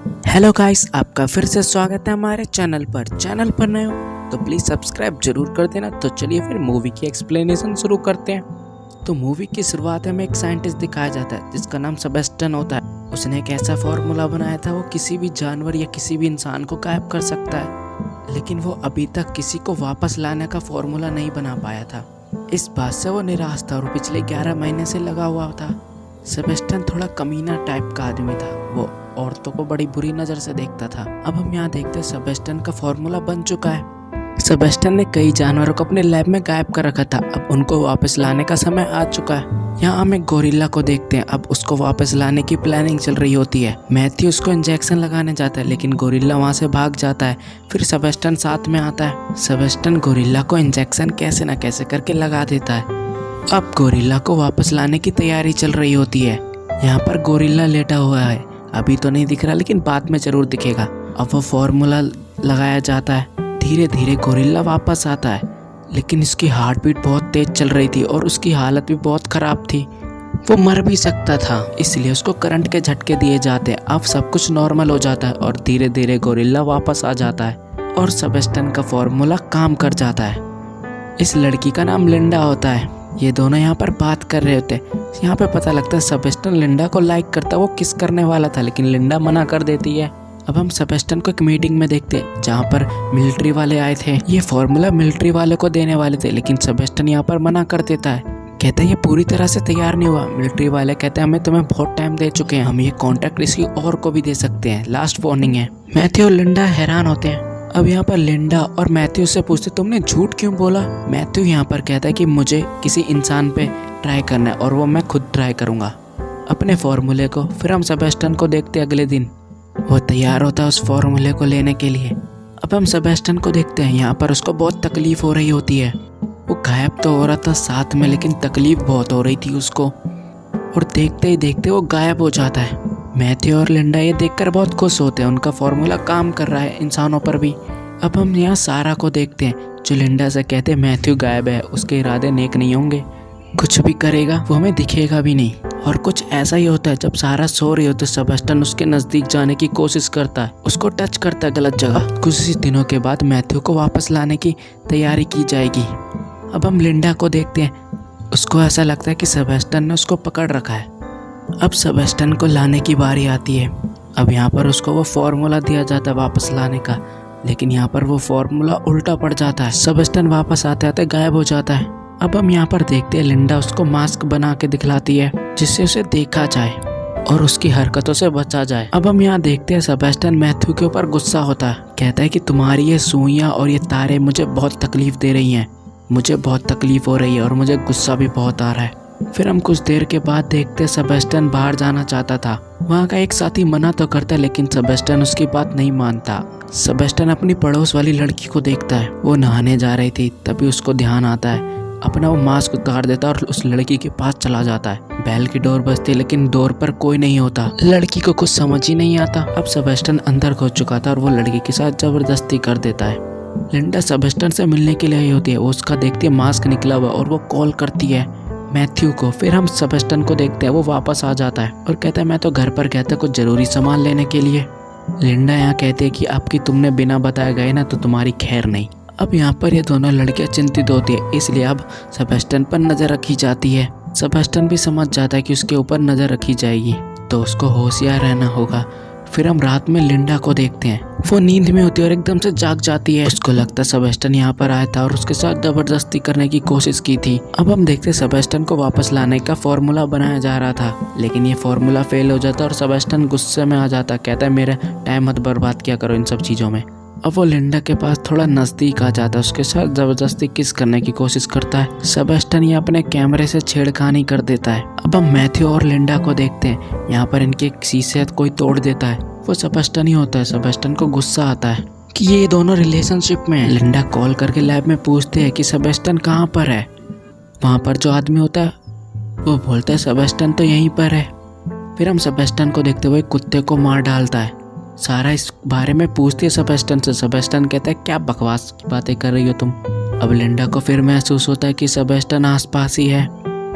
Hello guys, आपका फिर से स्वागत है हमारे चैनल पर नए हो तो प्लीज़ सब्सक्राइब जरूर कर देना। तो चलिए फिर मूवी की एक्सप्लेनेशन शुरू करते हैं। तो मूवी की शुरुआत में एक साइंटिस्ट दिखाया जाता है जिसका नाम सेबेस्टियन होता है। उसने एक ऐसा फॉर्मूला बनाया था, वो किसी भी जानवर या किसी भी इंसान को गायब कर सकता है, लेकिन वो अभी तक किसी को वापस लाने का फॉर्मूला नहीं बना पाया था। इस बात से वो निराश था और पिछले 11 महीने से लगा हुआ था। सेबेस्टियन थोड़ा कमीना टाइप का आदमी था, वो औरतों को बड़ी बुरी नज़र से देखता था। अब हम यहाँ देखते हैं सेबेस्टियन का फॉर्मूला बन चुका है। सेबेस्टियन ने कई जानवरों को अपने लैब में गायब कर रखा था, अब उनको वापस लाने का समय आ चुका है। यहाँ हम एक गोरिल्ला को देखते हैं, अब उसको वापस लाने की प्लानिंग चल रही होती है। मैथ्यू उसको इंजेक्शन लगाने जाता है, लेकिन गोरिल्ला वहाँ से भाग जाता है। फिर सेबेस्टियन साथ में आता है। सेबेस्टियन गोरिल्ला को इंजेक्शन कैसे न कैसे करके लगा देता है। अब गोरिल्ला को वापस लाने की तैयारी चल रही होती है। यहाँ पर गोरिल्ला लेटा हुआ है, अभी तो नहीं दिख रहा लेकिन बाद में जरूर दिखेगा। अब वो फॉर्मूला लगाया जाता है, धीरे धीरे गोरिल्ला वापस आता है, लेकिन इसकी हार्ट बीट बहुत तेज चल रही थी और उसकी हालत भी बहुत ख़राब थी। वो मर भी सकता था, इसलिए उसको करंट के झटके दिए जाते हैं। अब सब कुछ नॉर्मल हो जाता है और धीरे धीरे गोरिल्ला वापस आ जाता है और सेबेस्टियन का फॉर्मूला काम कर जाता है। इस लड़की का नाम लिंडा होता है। ये दोनों यहाँ पर बात कर रहे होते हैं। यहाँ पे पता लगता है सेबेस्टियन लिंडा को लाइक करता है, वो किस करने वाला था लेकिन लिंडा मना कर देती है। अब हम सेबेस्टियन को एक मीटिंग में देखते हैं जहाँ पर मिलिट्री वाले आए थे। ये फॉर्मूला मिलिट्री वाले को देने वाले थे, लेकिन सेबेस्टियन यहाँ पर मना कर देता है, कहता है ये पूरी तरह से तैयार नहीं हुआ। मिलिट्री वाले कहते हैं हमें तुम्हें बहुत टाइम दे चुके हैं, हम ये कॉन्ट्रैक्ट किसी और को भी दे सकते हैं, लास्ट वार्निंग है। मैथ्यू और लिंडा हैरान होते हैं। अब यहाँ पर लिंडा और मैथ्यू से पूछते तुमने झूठ क्यों बोला। मैथ्यू यहाँ पर कहता है कि मुझे किसी इंसान पे ट्राई करना है और वो मैं खुद ट्राई करूँगा अपने फॉर्मूले को। फिर हम सेबेस्टियन को देखते अगले दिन, वो तैयार होता है उस फॉर्मूले को लेने के लिए। अब हम सेबेस्टियन को देखते हैं, यहाँ पर उसको बहुत तकलीफ हो रही होती है। वो गायब तो हो रहा था साथ में, लेकिन तकलीफ बहुत हो रही थी उसको, और देखते ही देखते वो गायब हो जाता है। मैथ्यू और लिंडा ये देखकर बहुत खुश होते हैं, उनका फॉर्मूला काम कर रहा है इंसानों पर भी। अब हम यहाँ सारा को देखते हैं, जो लिंडा से कहते हैं मैथ्यू गायब है, उसके इरादे नेक नहीं होंगे, कुछ भी करेगा वो हमें दिखेगा भी नहीं। और कुछ ऐसा ही होता है, जब सारा सो रही होती है सेबेस्टियन उसके नज़दीक जाने की कोशिश करता है, उसको टच करता है गलत जगह। कुछ ही दिनों के बाद मैथ्यू को वापस लाने की तैयारी की जाएगी। अब हम लिंडा को देखते हैं, उसको ऐसा लगता है कि सेबेस्टियन ने उसको पकड़ रखा है। अब सेबेस्टियन को लाने की बारी आती है। अब यहाँ पर उसको वो फॉर्मूला दिया जाता है वापस लाने का, लेकिन यहाँ पर वो फॉर्मूला उल्टा पड़ जाता है। सेबेस्टियन वापस आते आते गायब हो जाता है। अब हम यहाँ पर देखते हैं लिंडा उसको मास्क बना के दिखलाती है, जिससे उसे देखा जाए और उसकी हरकतों से बचा जाए। अब हम यहाँ देखते हैं सेबेस्टियन मैथ्यू के ऊपर गुस्सा होता है, कहता है कि तुम्हारी ये सुइयाँ और ये तारे मुझे बहुत तकलीफ दे रही हैं, मुझे बहुत तकलीफ हो रही है और मुझे गुस्सा भी बहुत आ रहा है। फिर हम कुछ देर के बाद देखते सेबेस्टियन बाहर जाना चाहता था। वहाँ का एक साथी मना तो करता है, लेकिन सेबेस्टियन उसकी बात नहीं मानता। सेबेस्टियन अपनी पड़ोस वाली लड़की को देखता है, वो नहाने जा रही थी, तभी उसको ध्यान आता है, अपना वो मास्क उतार देता है और उस लड़की के पास चला जाता है। बैल की डोर बजती है, लेकिन डोर पर कोई नहीं होता। लड़की को कुछ समझ ही नहीं आता। अब सेबेस्टियन अंदर घुस चुका था और वो लड़की के साथ जबरदस्ती कर देता है। लिंडा सेबेस्टियन से मिलने के लिए आई होती है, वो उसका देखती है मास्क निकला हुआ और वो कॉल करती है मैथ्यू को। फिर हम सेबेस्टियन को देखते हैं, वो वापस आ जाता है और कहता है मैं तो घर पर गया था कुछ जरूरी सामान लेने के लिए। लिंडा यहाँ कहती है कि आपकी तुमने बिना बताए गए ना तो तुम्हारी खैर नहीं। अब यहाँ पर ये दोनों लड़कियाँ चिंतित होती है, इसलिए अब सेबेस्टियन पर नज़र रखी जाती है। सेबेस्टियन भी समझ जाता है कि उसके ऊपर नज़र रखी जाएगी, तो उसको होशियार रहना होगा। फिर हम रात में लिंडा को देखते हैं, वो नींद में होती है और एकदम से जाग जाती है। उसको लगता है सेबेस्टियन यहाँ पर आया था और उसके साथ जबरदस्ती करने की कोशिश की थी। अब हम देखते हैं सेबेस्टियन को वापस लाने का फॉर्मूला बनाया जा रहा था, लेकिन ये फॉर्मूला फेल हो जाता और सेबेस्टियन गुस्से में आ जाता, कहता है मेरा टाइम मत बर्बाद किया करो इन सब चीज़ों में। अब वो लिंडा के पास थोड़ा नज़दीक आ जाता है, उसके साथ ज़बरदस्ती किस करने की कोशिश करता है। सेबेस्टियन ये अपने कैमरे से छेड़खानी कर देता है। अब हम मैथ्यू और लिंडा को देखते हैं, यहाँ पर इनके शीशे कोई तोड़ देता है, वो सेबेस्टियन ही होता है। सेबेस्टियन को गुस्सा आता है कि ये दोनों रिलेशनशिप में है। लिंडा कॉल करके लैब में पूछते हैं कि सेबेस्टियन कहाँ पर है। वहाँ पर जो आदमी होता है वो बोलता है सेबेस्टियन तो यहीं पर है। फिर हम सेबेस्टियन को देखते हुए कुत्ते को मार डालता है। सारा इस बारे में पूछती है सेबेस्टियन से। सेबेस्टियन कहता है क्या बकवास की बातें कर रही हो तुम। अब लिंडा को फिर महसूस होता है कि सेबेस्टियन आसपास ही है।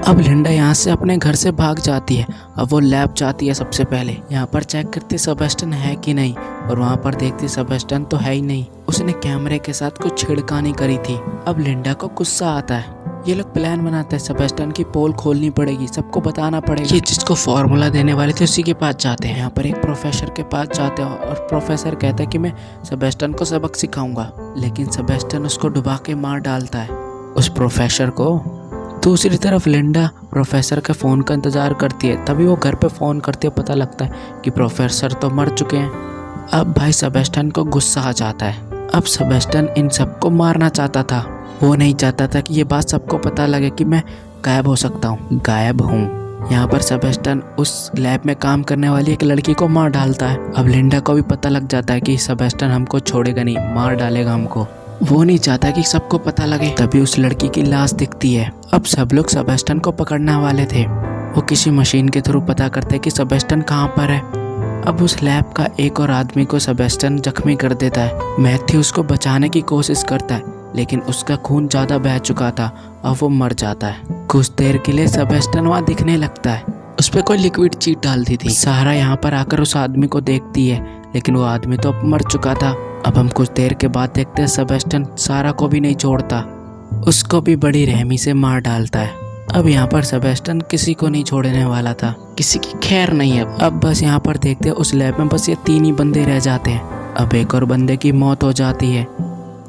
अब लिंडा यहाँ से अपने घर से भाग जाती है। अब वो लैब जाती है सबसे पहले, यहाँ पर चेक करती सेबेस्टियन है कि नहीं, और वहाँ पर देखती सेबेस्टियन तो है ही नहीं, उसने कैमरे के साथ कुछ छिड़कानी करी थी। अब लिंडा को गुस्सा आता है। ये लोग प्लान बनाते हैं, सेबेस्टियन की पोल खोलनी पड़ेगी, सबको बताना पड़ेगा। ये जिसको फॉर्मूला देने वाले थे उसी के पास जाते हैं। यहाँ पर एक प्रोफेसर के पास जाते हैं और प्रोफेसर कहता है कि मैं सेबेस्टियन को सबक सिखाऊंगा, लेकिन सेबेस्टियन उसको डुबा के मार डालता है, उस प्रोफेसर को। दूसरी तरफ लिंडा प्रोफेसर के फ़ोन का इंतज़ार करती है। तभी वो घर पे फ़ोन करती है, पता लगता है कि प्रोफेसर तो मर चुके हैं। अब भाई सेबेस्टियन को गुस्सा आ जाता है। अब सेबेस्टियन इन सबको मारना चाहता था, वो नहीं चाहता था कि ये बात सबको पता लगे कि मैं गायब हो सकता हूँ, गायब हूँ। यहाँ पर सेबेस्टियन उस लैब में काम करने वाली एक लड़की को मार डालता है। अब लिंडा को भी पता लग जाता है कि सेबेस्टियन हमको छोड़ेगा नहीं, मार डालेगा हमको। वो नहीं चाहता कि सबको पता लगे। तभी उस लड़की की लाश दिखती है। अब सब लोग सेबेस्टियन को पकड़ने वाले थे। वो किसी मशीन के थ्रू पता करते कि सेबेस्टियन कहाँ पर है। अब उस लैब का एक और आदमी को सेबेस्टियन जख्मी कर देता है। मैथ्यू उसको बचाने की कोशिश करता है, लेकिन उसका खून ज़्यादा बह चुका था, अब वो मर जाता है। कुछ देर के लिए सेबेस्टियन वहाँ दिखने लगता है, उस पर कोई लिक्विड चीट डाल दी थी। सारा यहाँ पर आकर उस आदमी को देखती है, लेकिन वो आदमी तो अब मर चुका था। अब हम कुछ देर के बाद देखते हैं सेबेस्टियन सारा को भी नहीं छोड़ता, उसको भी बड़ी रहमी से मार डालता है। अब यहाँ पर सेबेस्टियन किसी को नहीं छोड़ने वाला था, किसी की खैर नहीं है। अब बस यहाँ पर देखते हैं उस लैब में बस ये 3 ही बंदे रह जाते हैं। अब एक और बंदे की मौत हो जाती है।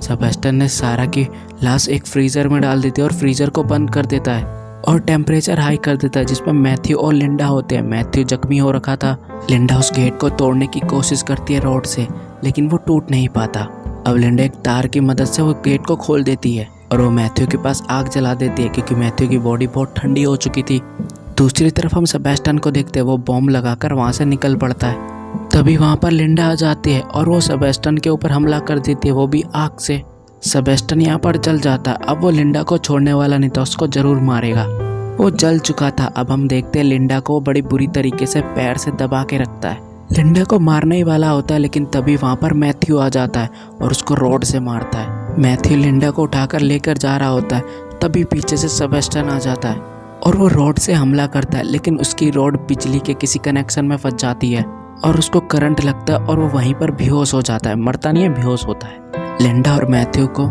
सेबेस्टियन ने सारा की लाश एक फ्रीजर में डाल देती है और फ्रीजर को बंद कर देता है और टेम्परेचर हाई कर देता है, जिसमें मैथ्यू और लिंडा होते हैं। मैथ्यू जख्मी हो रखा था। लिंडा उस गेट को तोड़ने की कोशिश करती है रॉड से, लेकिन वो टूट नहीं पाता। अब लिंडा एक तार की मदद से वो गेट को खोल देती है और वो मैथ्यू के पास आग जला देती है, क्योंकि मैथ्यू की बॉडी बहुत ठंडी हो चुकी थी। दूसरी तरफ हम सेबेस्टियन को देखते हैं, वो बॉम्ब लगाकर वहाँ से निकल पड़ता है। तभी वहाँ पर लिंडा आ जाती है और वो सेबेस्टियन के ऊपर हमला कर देती है, वो भी आग से। सेबेस्टियन यहाँ पर जल जाता है। अब वो लिंडा को छोड़ने वाला नहीं था, उसको जरूर मारेगा। वो जल चुका था। अब हम देखते हैं लिंडा को बड़ी बुरी तरीके से पैर से दबा के रखता है। लिंडा को मारने ही वाला होता है, लेकिन तभी वहाँ पर मैथ्यू आ जाता है और उसको रॉड से मारता है। मैथ्यू लिंडा को उठाकर लेकर जा रहा होता है, तभी पीछे से सेबेस्टियन आ जाता है और वो रॉड से हमला करता है, लेकिन उसकी रॉड बिजली के किसी कनेक्शन में फंस जाती है और उसको करंट लगता है और वो वहीं पर बेहोश हो जाता है। मरता नहीं है, बेहोश होता है। लिंडा और मैथ्यू को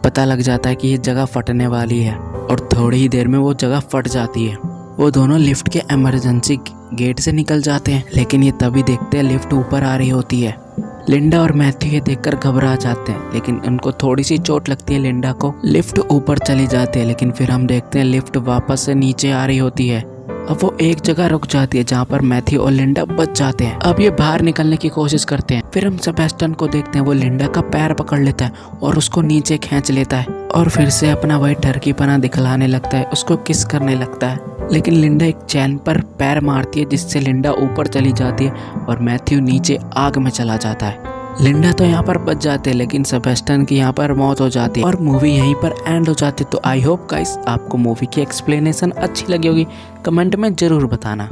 पता लग जाता है कि ये जगह फटने वाली है और थोड़ी ही देर में वो जगह फट जाती है। वो दोनों लिफ्ट के इमरजेंसी गेट से निकल जाते हैं, लेकिन ये तभी देखते हैं लिफ्ट ऊपर आ रही होती है। लिंडा और मैथ्यू ये देखकर घबरा जाते हैं, लेकिन उनको थोड़ी सी चोट लगती है लिंडा को। लिफ्ट ऊपर चली जाती है, लेकिन फिर हम देखते हैं लिफ्ट वापस से नीचे आ रही होती है। अब वो एक जगह रुक जाती है जहाँ पर मैथ्यू और लिंडा बच जाते हैं। अब ये बाहर निकलने की कोशिश करते हैं। फिर हम सेबेस्टियन को देखते हैं, वो लिंडा का पैर पकड़ लेता है और उसको नीचे खींच लेता है और फिर से अपना वही ठरकीपना दिखलाने लगता है, उसको किस करने लगता है। लेकिन लिंडा एक चैन पर पैर मारती है, जिससे लिंडा ऊपर चली जाती है और मैथ्यू नीचे आग में चला जाता है। लिंडा तो यहाँ पर बच जाते हैं, लेकिन सेबेस्टियन की यहाँ पर मौत हो जाती है और मूवी यहीं पर एंड हो जाती है। तो आई होप गाइस आपको मूवी की एक्सप्लेनेशन अच्छी लगी होगी, कमेंट में ज़रूर बताना।